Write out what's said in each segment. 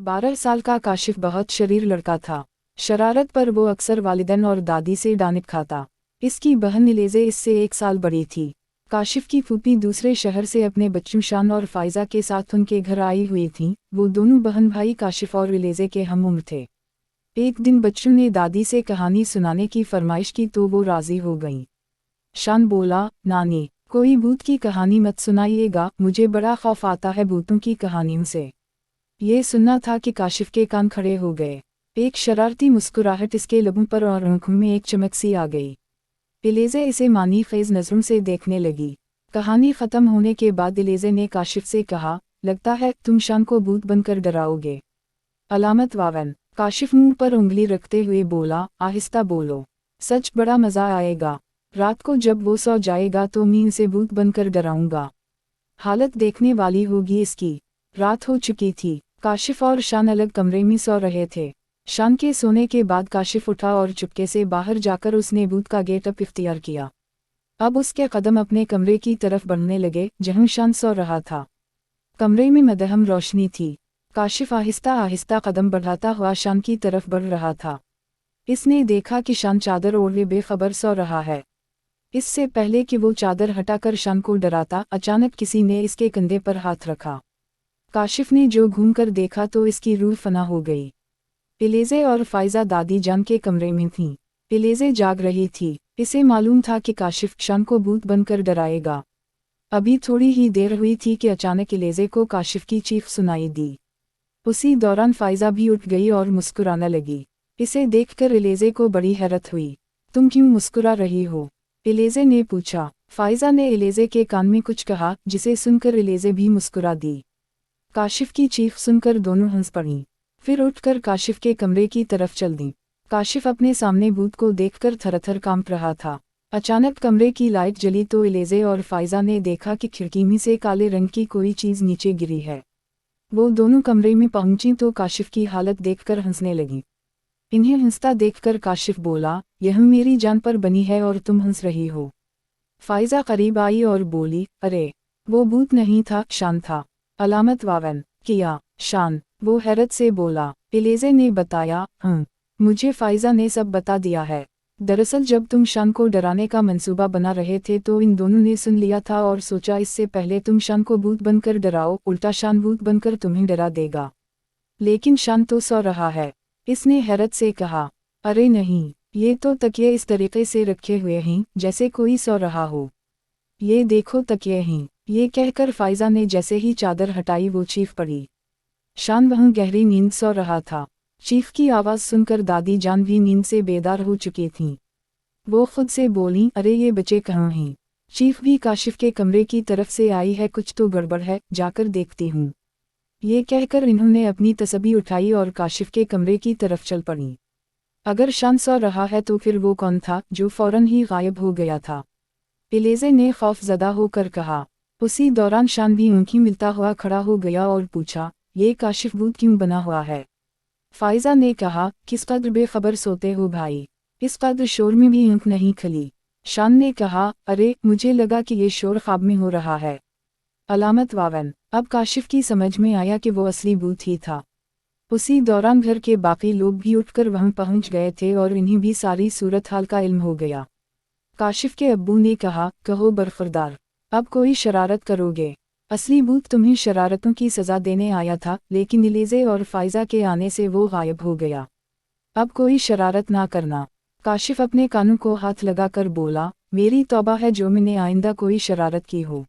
12 साल का काशिफ बहुत शरीर लड़का था। शरारत पर वो अक्सर वालिदैन और दादी से डांट खाता। इसकी बहन इलेज़े इससे 1 साल बड़ी थी। काशिफ की फूफी दूसरे शहर से अपने बच्चों शान और फ़ाइज़ा के साथ उनके घर आई हुई थीं। वो दोनों बहन भाई काशिफ और इलेज़े के हम उम्र थे। एक दिन बच्चों ने दादी से कहानी सुनाने की फरमाइश की तो वो राज़ी हो गईं। शान बोला, नानी, कोई भूत की कहानी मत सुनाइएगा, मुझे बड़ा खौफ आता है भूतों की कहानियों से। ये सुनना था कि काशिफ के कान खड़े हो गए। एक शरारती मुस्कुराहट इसके लबों पर और आंखों में एक चमक सी आ गई। इलेज़े इसे मानी ख़ेज़ नज़रों से देखने लगी। कहानी ख़त्म होने के बाद इलेज़े ने काशिफ से कहा, लगता है तुम शान को भूत बनकर डराओगे। अलामत वावन। काशिफ मुंह पर उंगली रखते हुए बोला, आहिस्ता बोलो, सच बड़ा मज़ा आएगा। रात को जब वो सो जाएगा तो मैं उसे भूत बनकर डराऊंगा। हालत देखने वाली होगी इसकी। रात हो चुकी थी। काशिफ और शान अलग कमरे में सो रहे थे। शान के सोने के बाद काशिफ उठा और चुपके से बाहर जाकर उसने भूत का गेटअप इख्तियार किया। अब उसके कदम अपने कमरे की तरफ बढ़ने लगे जहां शान सो रहा था। कमरे में मदहम रोशनी थी। काशिफ आहिस्ता आहिस्ता कदम बढ़ाता हुआ शान की तरफ बढ़ रहा था। इसने देखा कि शान चादर ओढ़े बेखबर सो रहा है। इससे पहले कि वो चादर हटाकर शान को डराता, अचानक किसी ने इसके कंधे पर हाथ रखा। काशिफ ने जो घूमकर देखा तो इसकी रूह फना हो गई। इलेज़े और फ़ाइज़ा दादी जान के कमरे में थीं। इलेज़े जाग रही थी। इसे मालूम था कि काशिफ शान को भूत बनकर डराएगा। अभी थोड़ी ही देर हुई थी कि अचानक इलेज़े को काशिफ की चीख सुनाई दी। उसी दौरान फ़ाइज़ा भी उठ गई और मुस्कुराने लगी। इसे देखकर इलेज़े को बड़ी हैरत हुई। तुम क्यों मुस्कुरा रही हो? इलेज़े ने पूछा। फ़ाइज़ा ने इलेज़े के कान में कुछ कहा जिसे सुनकर इलेज़े भी मुस्कुरा दी। काशिफ की चीख सुनकर दोनों हंस पड़ीं। फिर उठकर काशिफ के कमरे की तरफ चल दीं। काशिफ अपने सामने भूत को देखकर थरथर कांप रहा था। अचानक कमरे की लाइट जली तो इलेज़े और फ़ाइज़ा ने देखा कि खिड़की में से काले रंग की कोई चीज़ नीचे गिरी है। वो दोनों कमरे में पहुंची तो काशिफ की हालत देखकर हंसने लगी। इन्हें हंसता देखकर काशिफ बोला, यह मेरी जान पर बनी है और तुम हंस रही हो। फ़ाइज़ा करीब आई और बोली, अरे वो भूत नहीं था, शान था। अलामत वावन। किया, शान। वो हैरत से बोला। इलेज़े ने बताया, मुझे फ़ाइज़ा ने सब बता दिया है। दरअसल जब तुम शान को डराने का मंसूबा बना रहे थे तो इन दोनों ने सुन लिया था और सोचा इससे पहले तुम शान को भूत बनकर डराओ, उल्टा शान भूत बनकर तुम्हें डरा देगा। लेकिन शान तो सो रहा है। इसने हैरत से कहा, अरे नहीं, ये तो तकिए इस तरीके से रखे हुए हैं जैसे कोई सो रहा हो। ये देखो तकिए हैं। ये कहकर फ़ाइज़ा ने जैसे ही चादर हटाई वो चीख पड़ी। शान वहाँ गहरी नींद सो रहा था। चीख की आवाज़ सुनकर दादी जान भी नींद से बेदार हो चुकी थीं। वो खुद से बोलीं, अरे ये बच्चे कहाँ हैं? चीख भी काशिफ के कमरे की तरफ से आई है, कुछ तो गड़बड़ है, जाकर देखती हूँ। ये कहकर इन्होंने अपनी तस्बीह उठाई और काशिफ के कमरे की तरफ चल पड़ी। अगर शान सो रहा है तो फिर वो कौन था जो फौरन ही गायब हो गया था? इलेज़े ने खौफज़दा होकर कहा। उसी दौरान शान भी उनकी मिलता हुआ खड़ा हो गया और पूछा, ये काशिफ भूत क्यों बना हुआ है? फ़ाइज़ा ने कहा, किस कदर बेखबर सोते हो भाई, इस कदर शोर में भी आँख नहीं खली। शान ने कहा, अरे मुझे लगा कि ये शोर ख्वाब में हो रहा है। अलामत वावन। अब काशिफ की समझ में आया कि वो असली भूत ही था। उसी दौरान घर के बाकी लोग भी उठकर वहां पहुंच गए थे और इन्हें भी सारी सूरत हाल का इल्म हो गया। काशिफ के अब्बू ने कहा, कहो बरखुरदार, अब कोई शरारत करोगे? असली भूत तुम्हें शरारतों की सज़ा देने आया था, लेकिन इलेज़े और फ़ाइज़ा के आने से वो गायब हो गया। अब कोई शरारत ना करना। काशिफ अपने कानों को हाथ लगाकर बोला, मेरी तौबा है जो मैंने आइंदा कोई शरारत की हो।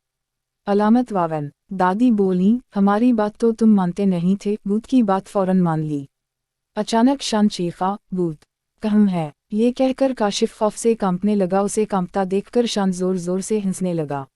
अलामत वावन। दादी बोलीं, हमारी बात तो तुम मानते नहीं थे, भूत की बात फ़ौरन मान ली। अचानक शान चीखा, भूत कहाँ है? ये कहकर काशिफ खौफ से कांपने लगा। उसे कांपता देखकर शान ज़ोर ज़ोर से हंसने लगा।